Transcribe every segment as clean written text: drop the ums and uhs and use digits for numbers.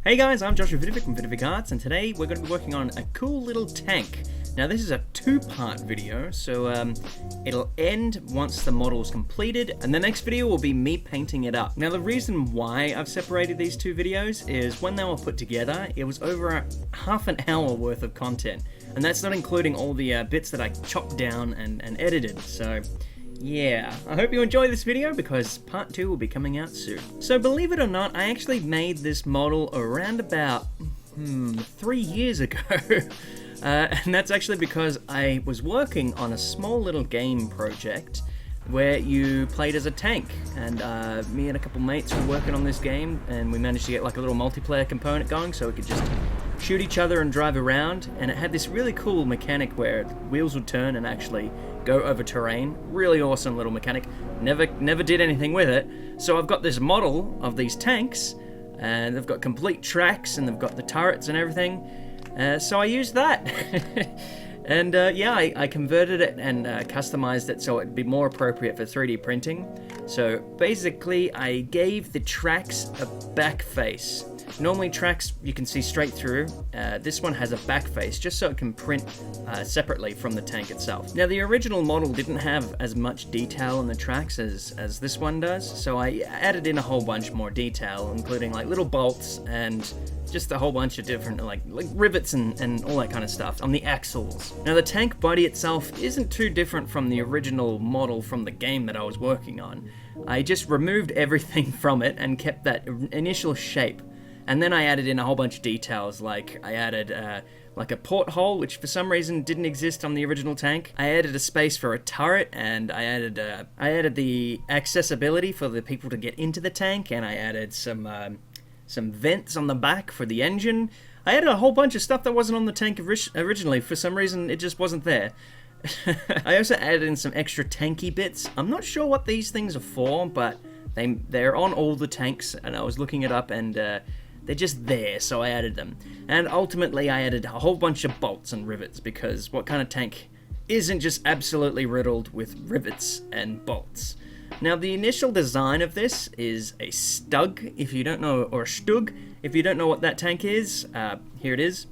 Hey guys, I'm Joshua Vidovic from Vidovic Arts, and today we're going to be working on a cool little tank. Now this is a two-part video, so it'll end once the model is completed, and the next video will be me painting it up. Now the reason why I've separated these two videos is when they were put together, it was over half an hour worth of content, and that's not including all the bits that I chopped down and edited, so yeah, I hope you enjoy this video because part 2 will be coming out soon. So believe it or not, I actually made this model around about 3 years ago. And that's actually because I was working on a small little game project where you played as a tank, and me and a couple mates were working on this game, and we managed to get like a little multiplayer component going so we could just shoot each other and drive around, and it had this really cool mechanic where the wheels would turn and actually go over terrain. Really awesome little mechanic. Never did anything with it. So I've got this model of these tanks, and they've got complete tracks, and they've got the turrets and everything. So I used that. And yeah, I converted it and customized it so it'd be more appropriate for 3D printing. So basically, I gave the tracks a back face. Normally tracks you can see straight through. This one has a back face just so it can print separately from the tank itself. Now the original model didn't have as much detail in the tracks as this one does, so I added in a whole bunch more detail, including like little bolts and just a whole bunch of different like rivets and all that kind of stuff on the axles. Now the tank body itself isn't too different from the original model from the game that I was working on. I just removed everything from it and kept that initial shape. And then I added in a whole bunch of details, like I added like a porthole, which for some reason didn't exist on the original tank. I added a space for a turret, and I added the accessibility for the people to get into the tank, and I added some vents on the back for the engine. I added a whole bunch of stuff that wasn't on the tank originally. For some reason, it just wasn't there. I also added in some extra tanky bits. I'm not sure what these things are for, but they're on all the tanks, and I was looking it up, and they're just there, so I added them. And ultimately, I added a whole bunch of bolts and rivets, because what kind of tank isn't just absolutely riddled with rivets and bolts? Now, the initial design of this is a Stug, if you don't know, or a Stug, if you don't know what that tank is, here it is.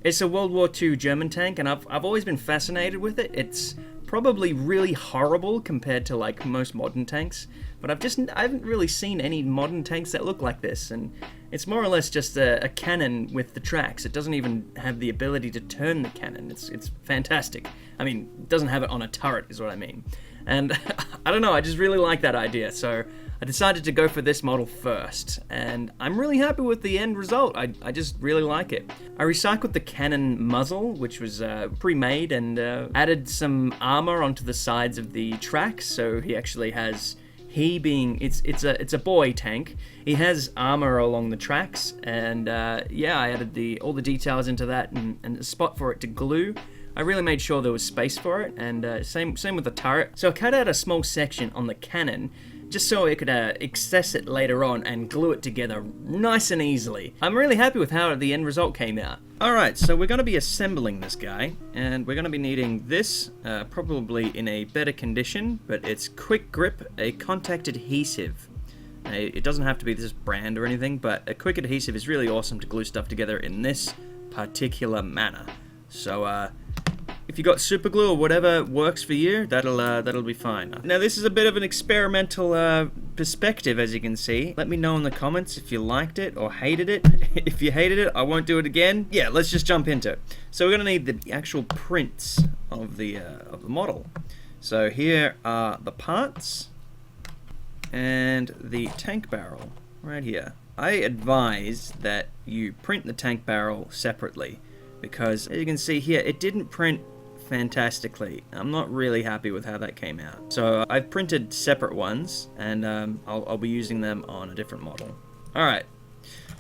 It's a World War II German tank, and I've always been fascinated with it. It's probably really horrible compared to like most modern tanks, but I haven't really seen any modern tanks that look like this, and it's more or less just a cannon with the tracks. It doesn't even have the ability to turn the cannon. It's fantastic. I mean, it doesn't have it on a turret is what I mean. And I don't know, I just really like that idea, so I decided to go for this model first, and I'm really happy with the end result. I just really like it. I recycled the cannon muzzle, which was pre-made, and added some armor onto the sides of the tracks, so he actually has, it's a boy tank. He has armor along the tracks, and yeah, I added all the details into that, and a spot for it to glue. I really made sure there was space for it, and same with the turret. So I cut out a small section on the cannon, just so I could access it later on and glue it together nice and easily. I'm really happy with how the end result came out. Alright, so we're going to be assembling this guy, and we're going to be needing this, probably in a better condition, but it's Quick Grip, a contact adhesive. It doesn't have to be this brand or anything, but a quick adhesive is really awesome to glue stuff together in this particular manner. So, if you got super glue or whatever works for you, that'll be fine. Now this is a bit of an experimental perspective, as you can see. Let me know in the comments if you liked it or hated it. If you hated it, I won't do it again. Yeah, let's just jump into it. So we're gonna need the actual prints of the model. So here are the parts and the tank barrel right here. I advise that you print the tank barrel separately, because as you can see here, it didn't print fantastically. I'm not really happy with how that came out. So I've printed separate ones, and I'll be using them on a different model. Alright,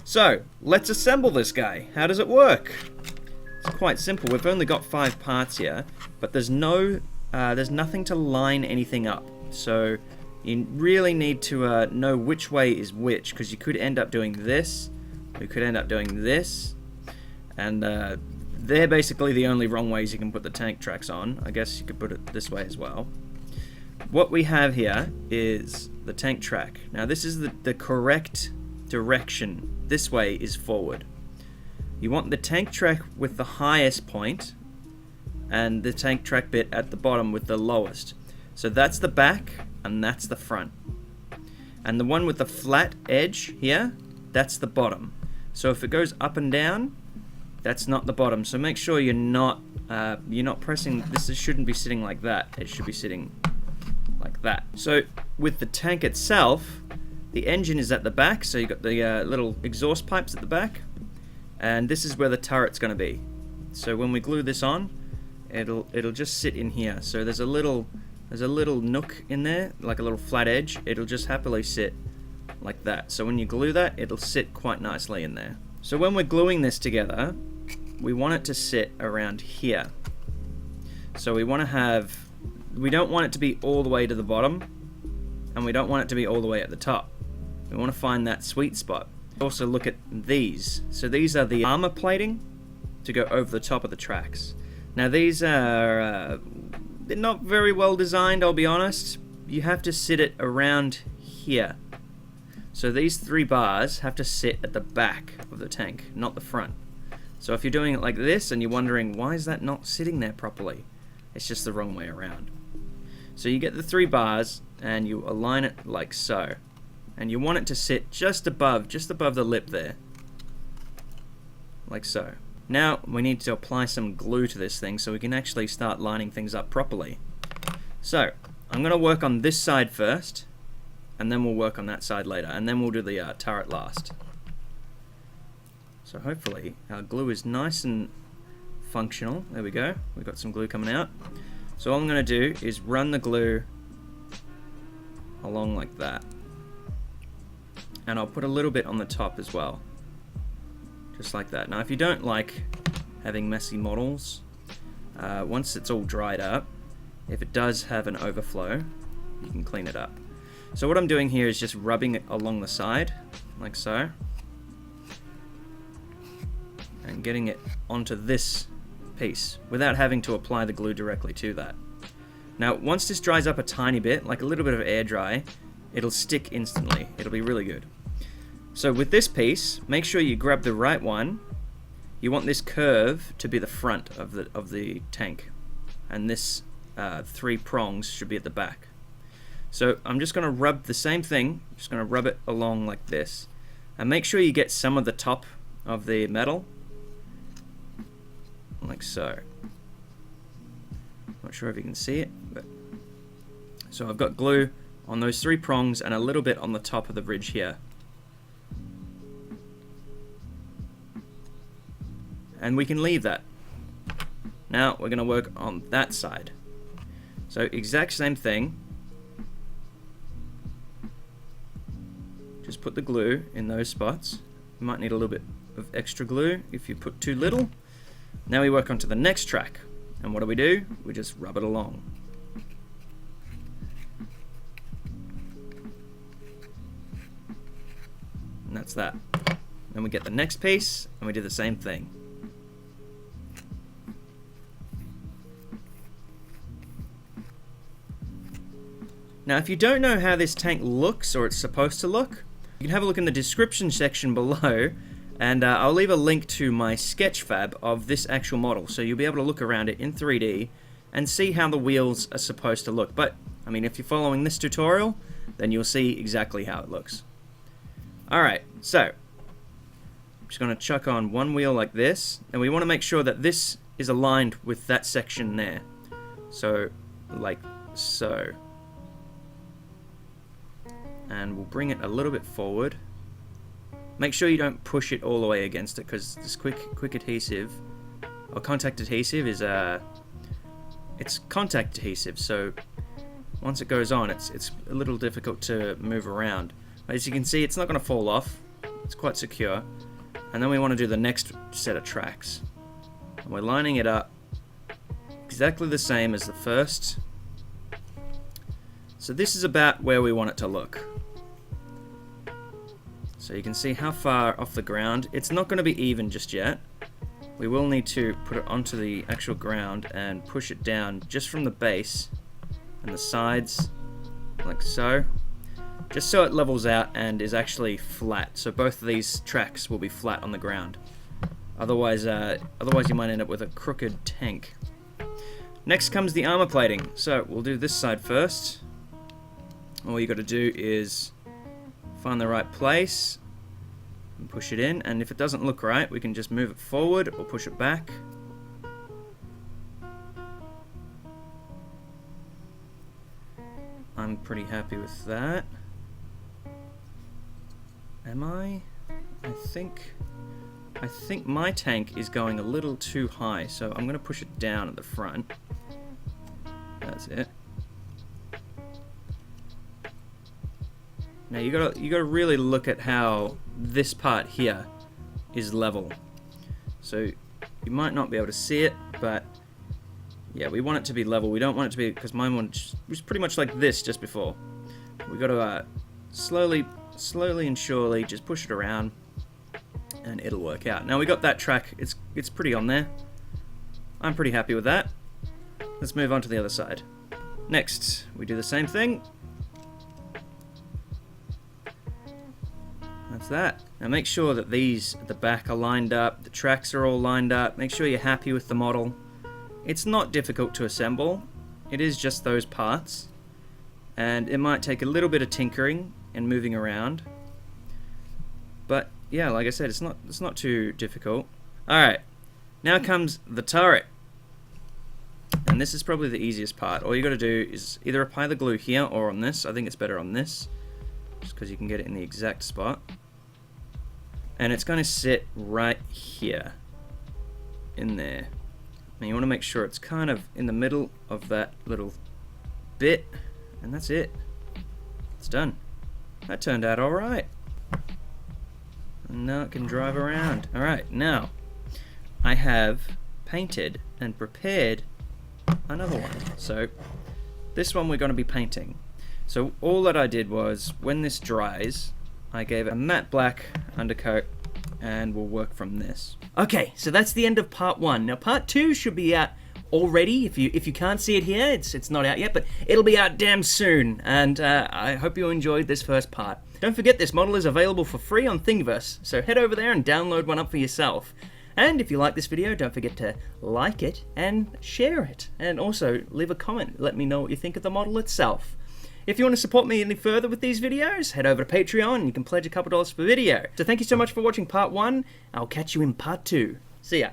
so let's assemble this guy. How does it work? It's quite simple. We've only got 5 parts here, but there's nothing to line anything up. So you really need to know which way is which, because you could end up doing this, you could end up doing this, and they're basically the only wrong ways you can put the tank tracks on. I guess you could put it this way as well. What we have here is the tank track. Now this is the correct direction, this way, is forward. You want the tank track with the highest point and the tank track bit at the bottom with the lowest. So that's the back and that's the front. And the one with the flat edge here, that's the bottom. So if it goes up and down, that's not the bottom. So make sure you're not pressing, this shouldn't be sitting like that. It should be sitting like that. So with the tank itself, the engine is at the back, so you've got the little exhaust pipes at the back, and this is where the turret's going to be. So when we glue this on, it'll just sit in here. So there's a little nook in there, like a little flat edge. It'll just happily sit like that. So when you glue that, it'll sit quite nicely in there. So when we're gluing this together, we want it to sit around here. So we don't want it to be all the way to the bottom, and we don't want it to be all the way at the top. We want to find that sweet spot. Also look at these. So these are the armor plating to go over the top of the tracks. Now these are they're not very well designed, I'll be honest. You have to sit it around here. So these 3 bars have to sit at the back of the tank, not the front. So if you're doing it like this and you're wondering why is that not sitting there properly, it's just the wrong way around. So you get the 3 bars and you align it like so. And you want it to sit just above the lip there. Like so. Now we need to apply some glue to this thing so we can actually start lining things up properly. So I'm going to work on this side first, and then we'll work on that side later, and then we'll do the turret last. So hopefully our glue is nice and functional. There we go. We've got some glue coming out. So all I'm going to do is run the glue along like that. And I'll put a little bit on the top as well. Just like that. Now if you don't like having messy models, once it's all dried up, if it does have an overflow, you can clean it up. So what I'm doing here is just rubbing it along the side, like so. And getting it onto this piece without having to apply the glue directly to that. Now once this dries up a tiny bit, like a little bit of air dry, it'll stick instantly. It'll be really good. So with this piece, make sure you grab the right one. You want this curve to be the front of the tank, and this 3 prongs should be at the back. So I'm just going to rub the same thing, just going to rub it along like this, and make sure you get some of the top of the metal, like so. Not sure if you can see it, but so I've got glue on those 3 prongs and a little bit on the top of the bridge here. And we can leave that. Now we're going to work on that side. So exact same thing. Just put the glue in those spots. You might need a little bit of extra glue if you put too little. Now we work on to the next track. And what do? We just rub it along. And that's that. Then we get the next piece and we do the same thing. Now if you don't know how this tank looks or it's supposed to look, you can have a look in the description section below, and I'll leave a link to my Sketchfab of this actual model, so you'll be able to look around it in 3D and see how the wheels are supposed to look. But I mean, if you're following this tutorial, then you'll see exactly how it looks. Alright, so I'm just going to chuck on one wheel like this, and we want to make sure that this is aligned with that section there. So like so. And we'll bring it a little bit forward. Make sure you don't push it all the way against it, because this quick adhesive or contact adhesive is it's contact adhesive, so once it goes on, it's a little difficult to move around. As you can see, it's not going to fall off. It's quite secure. And then we want to do the next set of tracks. And we're lining it up exactly the same as the first. So this is about where we want it to look. So you can see how far off the ground. It's not going to be even just yet. We will need to put it onto the actual ground and push it down just from the base and the sides, like so. just so it levels out and is actually flat. So both of these tracks will be flat on the ground. Otherwise you might end up with a crooked tank. Next comes the armor plating. So we'll do this side first. All you got to do is find the right place and push it in, and if it doesn't look right, we can just move it forward or push it back. I'm pretty happy with that. Am I? I think my tank is going a little too high, so I'm going to push it down at the front. That's it. Now you gotta really look at how this part here is level. So you might not be able to see it, but yeah, we want it to be level. We don't want it to be, because mine was pretty much like this just before. We gotta slowly and surely just push it around, and it'll work out. Now we got that track. It's pretty on there. I'm pretty happy with that. Let's move on to the other side. Next, we do the same thing. That's that. Now make sure that these at the back are lined up, the tracks are all lined up. Make sure you're happy with the model. It's not difficult to assemble. It is just those parts. And it might take a little bit of tinkering and moving around. But yeah, like I said, it's not too difficult. Alright, now comes the turret. And this is probably the easiest part. All you got to do is either apply the glue here or on this. I think it's better on this, just because you can get it in the exact spot. And it's going to sit right here, in there. And you want to make sure it's kind of in the middle of that little bit, and that's it. It's done. That turned out alright. And now it can drive around. Alright, now I have painted and prepared another one. So this one we're going to be painting. So all that I did was, when this dries, I gave it a matte black undercoat, and we'll work from this. Okay, so that's the end of part 1. Now part 2 should be out already. If you can't see it here, it's not out yet, but it'll be out damn soon. And I hope you enjoyed this first part. Don't forget, this model is available for free on Thingiverse, so head over there and download one up for yourself. And if you like this video, don't forget to like it and share it. And also leave a comment. Let me know what you think of the model itself. If you want to support me any further with these videos, head over to Patreon and you can pledge a couple dollars per video. So thank you so much for watching part 1. I'll catch you in part 2. See ya.